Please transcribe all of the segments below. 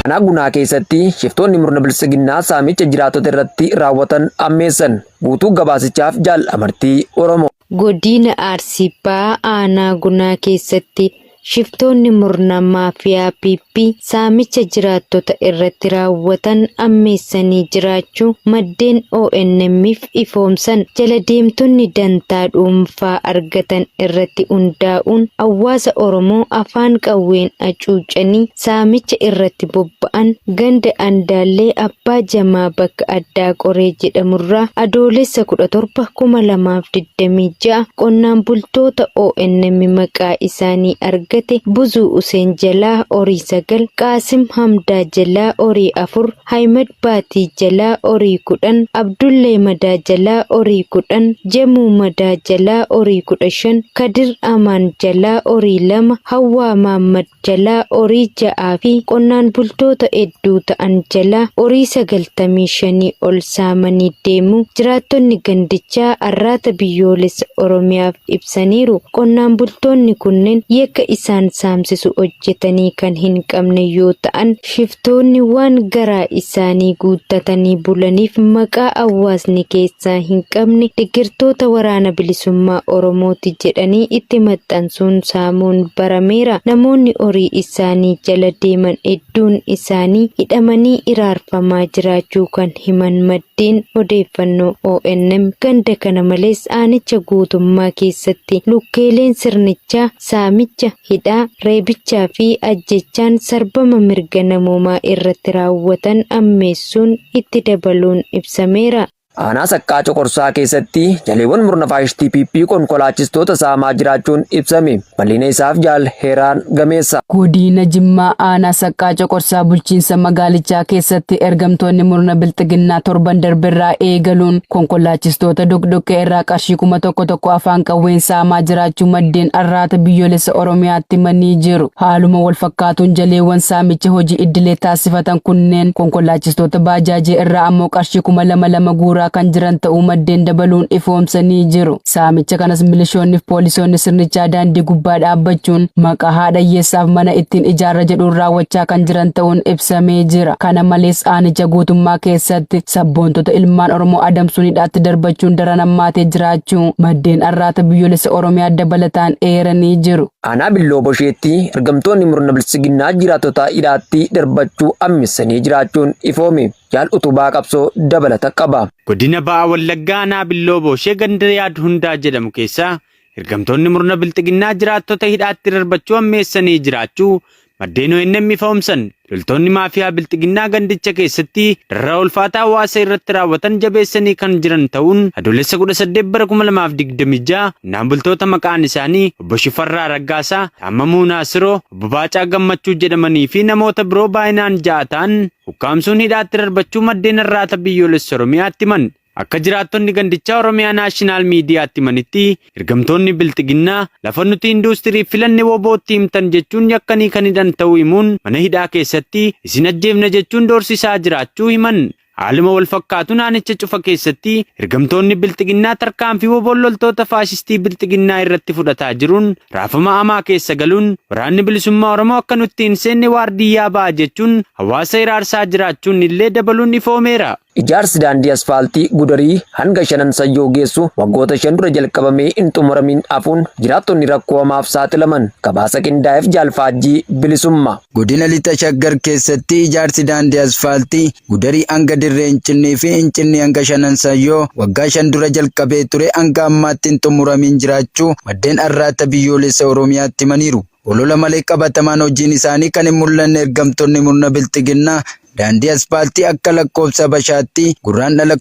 Aanaa Gunaa keessatti shiftoonni murna bilisiginnaa saamicha jiraatota irratti raawwatan ammeessan. Guutuu gabaasichaaf Jaal Amartii Oromoo. Godina Arsii Bahaa aanaa Gunaa keessatti shiftoonni murna maafiyaa PP saamicha jiraattota irratti raawwatan ammeessanii jiraachuu maddeen ONM'if ifoomsan. Jala deemtonni dantaa dhuunfaa argatan irratti hundaa'uun hawaasa Oromoo afaan qawween hacuucanii saamicha irratti bobba'an ganda Andaallee Abbaa Jamaa bakka Addaa Qoree jedhamurraa adoolessa 17 2026 qonnaan bultoota ONM maqaa isaanii argate Buzuu Useen Jalaa Horii 9, Qaasim Hamdaa Jalaa Horii 4, Haymad Baatii Jalaa Horii 10, Abdullee Madaa Jalaa Horii 10, Jamuu Madaa Jalaa Horii 15, Kadir Amaan Jalaa Horii 2, Hawwaa Maammad Jalaa Horii 6 fi qonnaan bultoota hedduu ta'an jalaa horii 95 ol saamanii deemu jiraattonni gandichaa arraata biyyoolessa Oromiyaaf ibsaniiru. Qonnaan bultoonni kunneen yakka isaan saamsisu hojjetanii kan hin qabne yoo ta'an shiftoonni waan garaa isaanii guuttatanii bulaniif maqaa hawaasni keessaa hin qabne deeggartoota waraana bilisummaa Oromooti jedhanii itti maxxansuun saamuun barameera. Namoonni horii isaanii jala deeman hedduun isaanii hidhamanii iraarfamaa jiraachuu kan himan maddeen odeeffannoo ONM. Ganda kana malees aanicha guutummaa keessatti lukkeeleen sirnichaa saamicha, hidhaa, reebichaa fi ajjechaan sarbama mirga namoomaa irratti raawwatan ammeessuun itti dabaluun ibsameera. Aanaa Saqqaa Coqorsaa keessatti jaleewwan murna faashistii PP konkolaachistoota saamaa jiraachuun ibsame. Bal'ina isaaf Jaal Heeraan Gameessa. Godina Jimmaa aanaa Saqqaa Coqorsaa bulchiinsa magaalichaa keessatti ergamtoonni murna bilxiginnaa torban darbirraa eegaluun konkolaachistoota dogdoqqee irraa qarshii 1,100 afaan qawween saamaa jiraachuu maddeen arraata biyyoolessa Oromiyaatti himanii jiru. Haaluma wal fakkaatuun jaleewwan saamicha hojii idilee taasifatan kunneen konkolaachistoota baajaajii irraa ammoo qarshii 2,200 guuraa kan jiran ta'uu maddeen dabaluun ifoomsanii jiru. Saamicha kanas milishoonni fi poolisoonni sirnichaa daandii gubbaa dhaabbachuun maqaa haadha hiyyeessaaf mana ittiin ijaarra jedhuun raawwachaa kan jiran ta'uun ibsamee jira. Kana malees aanicha guutummaa keessatti sabboontota ilmaan Oromoo adamsuun hidhaatti darbachuun daran hammaatee jiraachuu maddeen arraata biyyoolessa Oromiyaa dabalataan eeranii jiru. Aanaa Billoo Bosheetti ergamtoonni murna bilisiginnaa jiraattota hidhaatti darbachuu ammeessanii jiraachuun ifoome. Jaal Utubaa Qabsoo dabalata qaba. Godina Bahaa Wallaggaa aanaa Billoo Boshee ganda Yaad Hundaa jedhamu keessaa ergamtoonni murna bilxiginnaa jiraattota hidhaatti darbachuu ammeessanii jiraachuu maddeen ONM ifoomsan. Loltoonni maafiyaa bilxiginnaa gandicha keessatti darara ulfaataa hawaasa irratti raawwatan jabeessanii kan jiran ta'uun adoolessa 18 bara 2026 qonnaan bultoota maqaan isaanii obbo Shifarraa Raggaasaa, Taamamuu Naasiroo, obbo Baacaa Gammachuu jedhamanii fi namoota biroo baay'inaan 6 ta'an ukkaamsuun hidhaatti darbachuu maddeen arraata biyyoolessa Oromiyaatti himan. Akka jiraattonni gandichaa Oromiyaa Naashinaal Miidiyaatti himanitti ergamtoonni bilxiginnaa lafa nuti induustirii filanne wobootti himtan jechuun yakkanii kan hidhan ta'uu himuun mana hidhaa keessatti isin ajjeefna jechuun doorsisaa jiraachuu himan. Haaluma wal fakkaatuun aanicha cufa keessatti ergamtoonni bilxiginnaa tarkaanfii woboon loltoota faashistii bilxiginnaa irratti fudhataa jiruun raafama hamaa keessa galuun waraanni bilisummaa Oromoo akka nutti hin seenne waardiyyaa ba'a jechuun hawaasa iraarsaa jiraachuun illee dabaluun ifoomeera. Ijaarsi daandii asfaaltii Gudarii hanga Shanan Sayyoo geessu waggoota 5 dura jalqabamee hin xumuramin hafuun jiraattonni rakkoo hamaaf saaxilaman. Gabaasa qindaa'eef Jaalfaajjii Bilisummaa. Godina Lixa Shaggar keessatti ijaarsi daandii asfaaltii Gudarii hanga Dirree Hincinnii fi Hincinnii hanga Shanan Sayyoo waggaa 5 dura jalqabee ture hanga ammaatti hin xumuramin jiraachuu maddeen arraata biyyoolessa Oromiyaatti himaniiru. Olola malee qabatamaan hojiin isaanii kan hin mul'anne ergamtoonni murna bilxiginnaa daandii asfaaltii akka lakkoofsa Bashaatti gurraandhala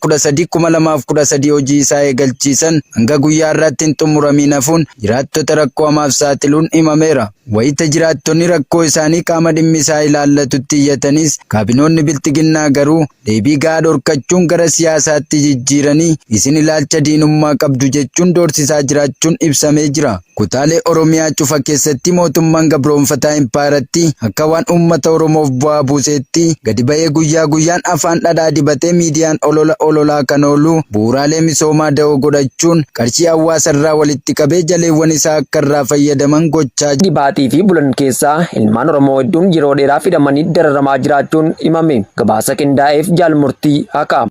13/2013 hojii isaa eegalchiisan hanga guyyaa irratti hin xumuramin hafuun jiraattota rakkoo hamaaf saaxiluun himameera. Wayita jiraattonni rakkoo isaanii qaama dhimmi isaa ilaallatutti iyyatanis kaabinoonni bilxiginnaa garuu deebii gahaa dhorkachuun gara siyaasaatti jijjiiranii isin ilaalcha diinummaa qabdu jechuun doorsisaa jiraachuun ibsamee jira. Kutaalee Oromiyaa cufa keessatti mootummaan gabroonfataa impaaratti akka waan uummata Oromoof bu'aa buuseetti gadi ba'ee guyyaa guyyaan afaan dhadhaa dibatee miidiyaan ololaa kan oolu bu'uuraalee misoomaa da'oo godhachuun qarshii hawaasa irraa walitti qabee jaleewwan isaa akka irraa fayyadaman gochaa jira. baatii fi bulan keessaa ilmaan Oromoo hedduun yeroo dheeraaf hidhamanii dararamaa jiraachuun himame. Gabaasa qindaa'eef jaalmurtii haqaa.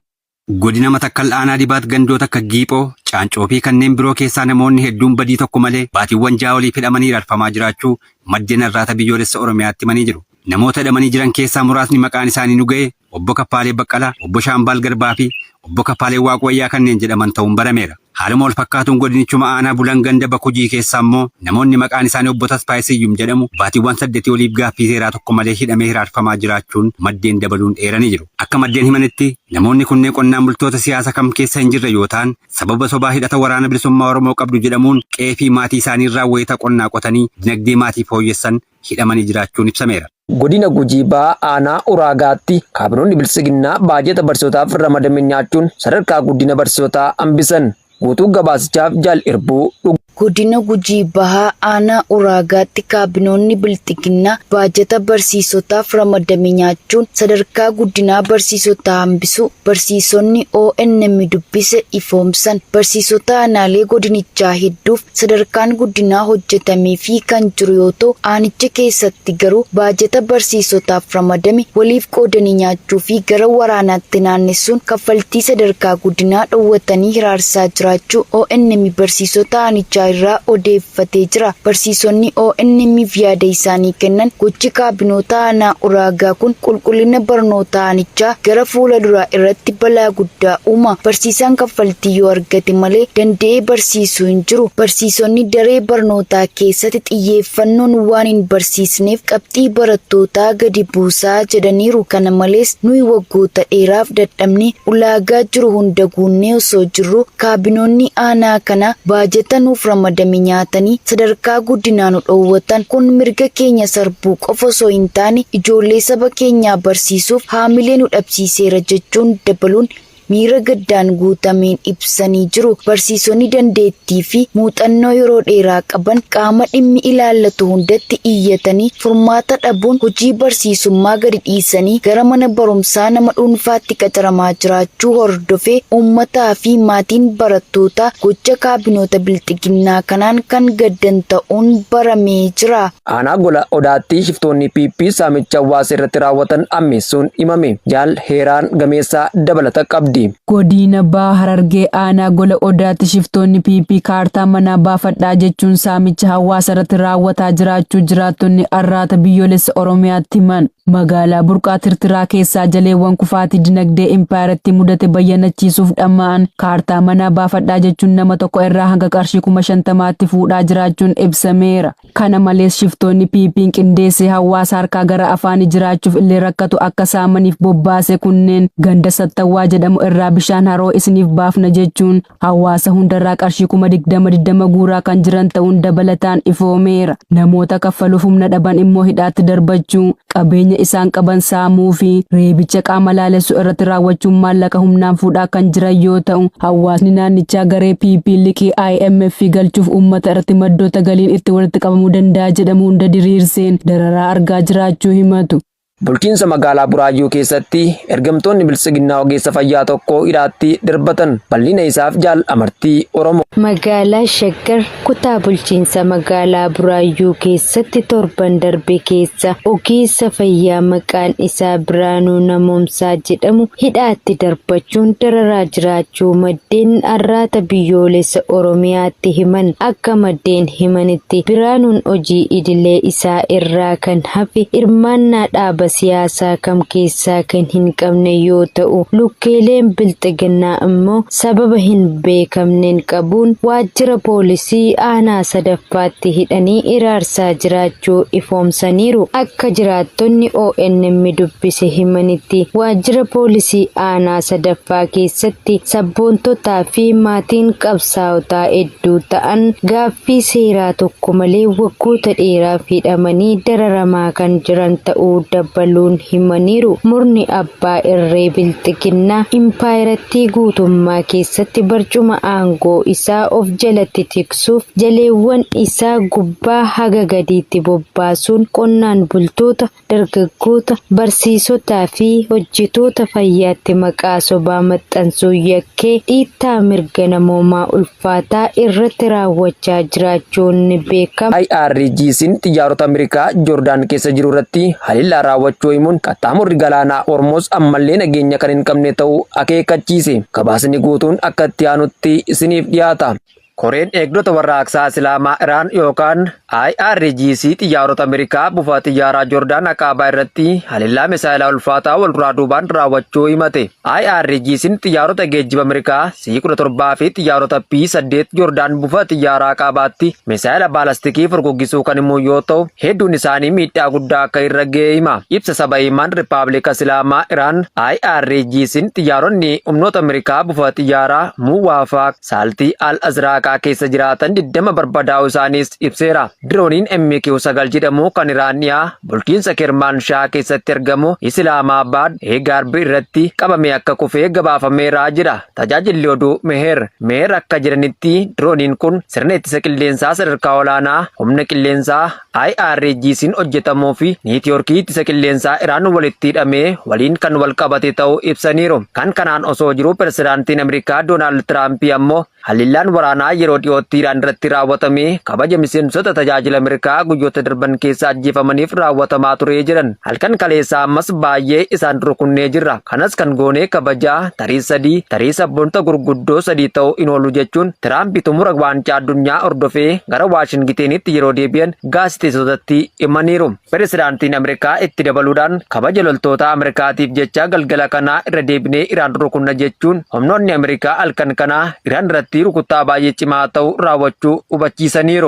Godina Matakkal Aanaa Dibaat gandoota akka Giiphoo, Caancoo fi kanneen biroo keessaa namoonni hedduun badii tokko malee baatiiwwan ja'a oliif hidhamanii rarfamaa jiraachuu maddeen irraata biyyoolessa Oromiyaatti himanii jiru. Namoota hidhamanii jiran keessaa muraasni maqaan isaanii nu ga'e obbo Kappaalee Baqqalaa, obbo Shaambaal Garbaa fi obbo Kappaalee Waaqwayyaa kanneen jedhaman ta'uun barameera. Haaluma wal fakkaatuun godinichuma aanaa bulan ganda Bakujii keessaa immoo namoonni maqaan isaanii obbo Tasfaayee Siyyum jedhamu baatiiwwan 8 oliif gaaffii seeraa tokko malee hidhamee hiraarfamaa jiraachuun maddeen dabaluun dheeranii jiru. Akka maddeen himanitti namoonni kunneen qonnaan bultoota siyaasa kam keessa hin jirre yoo ta'an sababa sobaa hidhata waraana bilisummaa Oromoo qabdu jedhamuun qe'ee fi maatii isaanii irraa wayita qonnaa qotanii dinagdee maatii fooyyessan hidhamanii jiraachuun ibsameera. Godina Gujii Ba'aa aanaa Uraagaatti kaabinoonni bilisiginnaa baajata barsiisotaaf ramadame nyaachuun sadarkaa guddina barsiisotaa hambisan. Guutuu gabaasichaaf Jaal Irbuu Godina Gujii Ba'aa aanaa Uraagaatti kaabinoonni bilisiginnaa baajata barsiisotaaf ramadame nyaachuun sadarkaa guddinaa barsiisotaa hambisu barsiisonni ONM dubbise ifoomsan. Barsiisota aanaalee godinichaa hedduuf sadarkaan guddinaa hojjetamee fi kan jiru yoo ta'u aanicha keessatti garuu baajata barsiisotaaf ramadame waliif qoodanii nyaachuu fi gara waraanaatti naannessuun kaffaltii sadarkaa guddinaa dhowwatanii hiraarsaa jiraachuu ONM barsiisota aanichaa irraa odeeffatee jira. Barsiisonni ONM'f yaada isaanii kennan gochi kaabinoota aanaa Uraagaa kun qulqullina barnoota aanichaa gara fuula duraa irratti balaa guddaa uuma. Barsiisaan kaffaltii yoo argate malee danda'ee barsiisuu hin jiru. Barsiisonni daree barnootaa keessatti xiyyeeffannoon waan hin barsiisneef qabxii barattootaa gadi buusaa jedhaniiru. Kana malees nuyi waggoota dheeraaf dadhabnee ulaagaa jiru hunda guunnee osoo jirru kaabinoonni aanaa kana baajata nuuf ramadame nyaatanii sadarkaa guddinaa nu dhoowwatan kun mirga keenya sarbuu qofa osoo hin taane ijoollee saba keenyaa barsiisuuf haamilee nu dhabsiiseera jechuun dabaluun miira gaddaan guutameen ibsanii jiru. Barsiisonni dandeettii fi muuxannoo yeroo dheeraa qaban qaama dhimmi ilaallatu hundatti iyyatanii furmaata dhabuun hojii barsiisummaa gadi dhiisanii gara mana barumsaa nama dhuunfaatti qacaramaa jiraachuu hordofee uummataa fi maatiin barattootaa gocha kaabinoota bilisiginnaa kanaan kan gaddan ta'uun baramee jira. Aanaa Gola Odaatti shiftoonni PP saamicha hawaasa irratti raawwatan ammeessuun himame. Jaal Heeraan Gameessaa dabalata qabdi. Godina Ba'aa Harargee aanaa Gola Odaatti shiftoonni PP kaartaa manaa baafadhaa jechuun saamicha hawaasa irratti raawwataa jiraachuu jiraattonni arraata biyyoolessa Oromiyaatti himan. Magaalaa Burqaa Tirtiraa keessaa jaleewwan kufaatii dinagdee impaayaratti mudate bayyanachiisuuf dhama'an kaartaa manaa baafadhaa jechuun nama tokko irraa hanga qarshii 50,000tti fuudhaa jiraachuun ibsameera. Kana malees shiftoonni PP'n qindeessee hawaasa harkaa gara afaanii jiraachuuf illee rakkatu akka saamaniif bobbaase kunneen ganda Sattawwaa jedhamu irraa bishaan haroo isiniif baafna jechuun hawaasa hundarraa qarshii 20,000 guuraa kan jiran ta'uun dabalataan ifoomeera. Namoota kaffaluuf humna dhaban immoo hidhaatti darbachuu qabeenya isaan qaban saamuu fi reebicha qaama laalessu irratti raawwachuun maallaqa humnaan fuudhaa kan jiran yoo ta'u hawaasni naannichaa garee PP liqii IMF galchuuf uummata irratti maddoota galiin itti walitti qabamuu danda'a jedhamu hunda diriirseen dararaa argaa jiraachuu himatu. Bulchiinsa magaalaa Buraayyuu keessatti ergamtoonni bilisiginnaa ogeessa fayyaa tokko hidhaatti darbatan. Bal'ina isaaf Jaal Amartii Oromoo. Magaalaa Shaggar kutaa bulchiinsa magaalaa Buraayyuu keessatti torban darbe keessa ogeessa fayyaa maqaan isaa Biraanuu Namoomsaa jedhamu hidhaatti darbachuun dararaa jiraachuu maddeen arraata biyyoolessa Oromiyaatti himan. Akka maddeen himanitti Biraanuun hojii idilee isaa irraa kan hafe hirmaannaa dhaaba siyaasaa kam keessaa kan hin qabne yoo ta'u lukkeeleen bilxiginnaa immoo sababa hin beekamneen qabuun waajjira poolisii aanaa sadaffaatti hidhanii iraarsaa jiraachuu ifoomsaniiru. Akka jiraattonni ONM dubbise himanitti waajjira poolisii aanaa sadaffaa keessatti sabboontotaa fi maatiin qabsaa'otaa hedduu ta'an gaaffii seeraa tokko malee waggoota dheeraaf hidhamanii dararamaa kan jiran ta'uu dabala. dabaluun himaniiru. Murni abbaa irree bilxiginnaa impaayirattii guutummaa keessatti barcuma aangoo isaa of jalatti tiksuuf jaleewwan isaa gubbaa haga gadiitti bobbaasuun qonnaan bultoota, dargaggoota, barsiisotaa fi hojjetoota fayyaatti maqaa sobaa maxxansuu yakkee dhiittaa mirga namoomaa ulfaataa irratti raawwachaa jiraachuun ni beekama. IRGC'n xiyyaarota Ameerikaa Joordaan keessa jiru irratti haleellaa raawwachuu himuun qaxxaamurri galaanaa Hormuuz ammallee nageenya kan hin qabne ta'uu akeekkachiise. Gabaasni guutuun akka itti aanutti isiniif dhiyaata. Koreen eegdota warraaqsaa Islaamaa Iraan yookaan IRGC xiyyaarota Ameerikaa buufata xiyyaaraa Joordaan Aqaabaa irratti haleellaa misaayilaa ulfaataa wal duraa duubaan raawwachuu himate. IRGC'n xiyyaarota geejjiba Ameerikaa C-17 fi xiyyaarota P-8 Joordaan buufata xiyyaaraa Aqaabaatti misaayila baalastikii furguggisuu kan himu yoo ta'u, hedduun isaanii miidhaa guddaa akka irra ga'e hima. Ibsa saba himaan Rippaabilika Islaamaa Iraan IRGC'n xiyyaaronni humnoota Ameerikaa buufata xiyyaaraa Muwaafaaq Saaltii Al-Azraaq keessa jiraatan 20 barbadaa'uu isaaniis ibseera. Dirooniin MQ-9 jedhamu kan Iraaniyaa bulchiinsa Kermaanshaa keessatti argamu Islaamaabad Eegaarbi irratti qabame akka kufee gabaafameera jedha tajaajilli oduu Meher akka jedhanitti dirooniin kun sirna ittisa qilleensaa sadarkaa olaanaa humna qilleensaa IRGC'n hojjetamuu fi niitiyoorkii ittisa qilleensaa Iraan walitti hidhamee waliin kan wal qabate ta'uu ibsaniiru. Kan kanaan osoo jiru pirezidaantiin Ameerikaa Doonaald Tiraamp ammoo haleellaan waraanaa yeroo dhiyootti Iraan irratti raawwatame kabaja miseensota tajaajila Ameerikaa guyyoota darban keessa ajjeefamaniif raawwatamaa ture jedhan. Halkan kaleessaa ammas baay'ee isaan rukunnee jirra. Kanas kan goonee kabajaa tarii sabboonta gurguddoo 3 ta'uu hin oolu jechuun Tiraamp xumura waancaa addunyaa hordofee gara Waashingiteenitti yeroo deebi'an gaazexeessotatti himaniiru. Pirezidaantiin Ameerikaa itti dabaluudhaan kabaja loltoota Ameerikaatiif jecha galgala kanaa irra deebinee Iraan rukunna jechuun humnoonni Ameerikaa halkan kanaa Iraan irratti rukuttaa baay'ee cimaa ta'uu raawwachuu hubachiisaniiru.